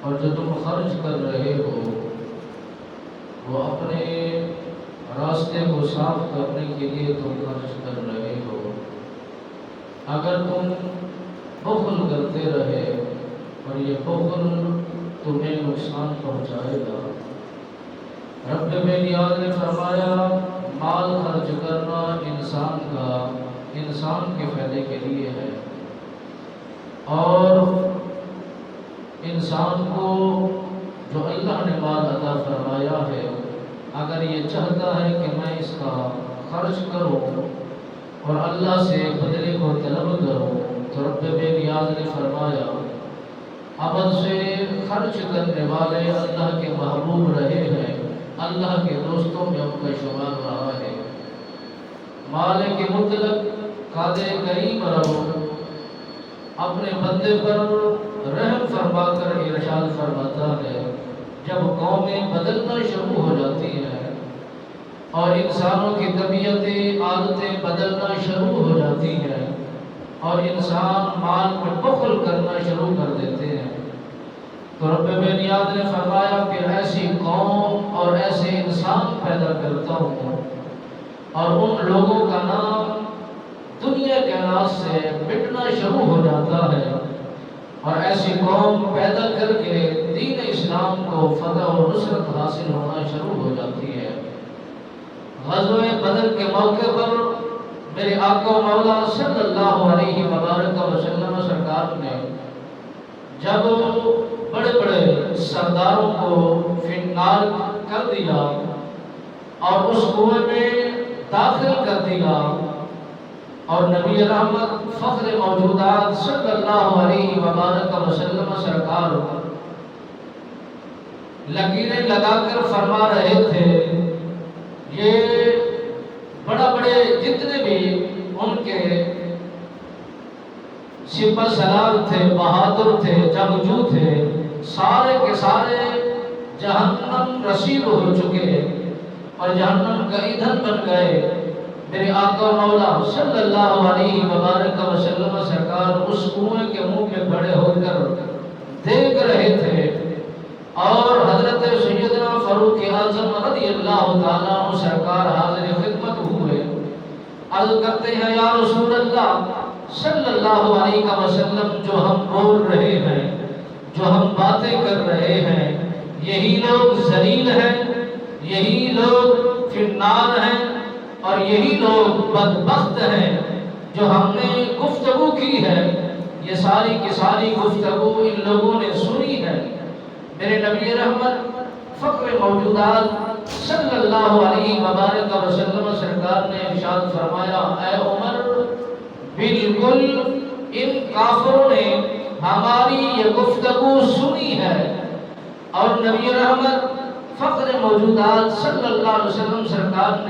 اور جو تم خرچ کر رہے ہو وہ اپنے راستے کو صاف کرنے کے لیے تم خرچ کر رہے ہو۔ اگر تم بخل کرتے رہے اور یہ بخل تمہیں نقصان پہنچائے گا۔ رب نیاز نے فرمایا مال خرچ کرنا انسان کے فائدے کے لیے ہے، اور انسان کو جو اللہ نے مال عطا فرمایا ہے اگر یہ چاہتا ہے کہ میں اس کا خرچ کروں اور اللہ سے بدلے کو طلب کروں تو رب نیاز نے فرمایا ابد سے خرچ کرنے والے اللہ کے محبوب رہے ہیں، اللہ کے دوستوں میں ان کا شمار رہا ہے۔ مالک مطلق قادر کریم رہو اپنے بندے پر رحم فرما کر ارشاد فرماتا ہے جب قومیں بدلنا شروع ہو جاتی ہیں اور انسانوں کی طبیعتیں عادتیں بدلنا شروع ہو جاتی ہیں اور انسان مال میں بخل کرنا شروع کر دیتے ہیں تو رب نیاز نے فرمایا کہ ایسی قوم اور ایسے انسان پیدا کرتا ہوں اور ان لوگوں کا نام دنیا کے ناز سے مٹنا شروع ہو جاتا ہے اور ایسی قوم پیدا کر کے دین اسلام کو فتح و نصرت حاصل ہونا شروع ہو جاتی ہے۔ غزوہ بدر کے موقع پر میرے آقا و مولا صلی اللہ علیہ وسلم سرکار نے جب بڑے بڑے سرداروں کو فنار کر دیا اور اس کنویں میں داخل کر دیا اور نبی رحمت فخر موجودات صلی اللہ علیہ وسلم سرکار لکیریں لگا کر فرما رہے تھے یہ بڑے جتنے بھی ان کے سپہ سالار تھے، بہادر تھے، جنگجو تھے، سارے کے سارے جہنم رسید ہو چکے اور جہنم کا ایندھن بن گئے۔ میرے آقا مولا صلی اللہ علیہ وسلم سرکار اس کنویں کے منہ میں کھڑے ہو کر دیکھ رہے تھے اور حضرت سیدنا فاروق اعظم رضی اللہ تعالیٰ عنہ سرکار حاضر خدمت ہوئے، عرض کرتے ہیں یا رسول اللہ صلی اللہ علیہ وسلم جو ہم بول رہے ہیں، جو ہم باتیں کر رہے ہیں، یہی لوگ ذلیل ہیں، یہی لوگ فنار ہیں اور یہی لوگ بدبخت ہیں جو ہم نے گفتگو کی ہے، یہ ساری کی ساری گفتگو ان لوگوں نے سنی ہے۔ میرے نبی رحمت فخر موجودات صلی اللہ علیہ وسلم سرکار نے ارشاد فرمایا اے عمر بالکل ان کافروں نے ہماری یہ گفتگو سنی ہے۔ اور نبی رحمت فخر موجودات صلی اللہ علیہ وسلم سرکار نے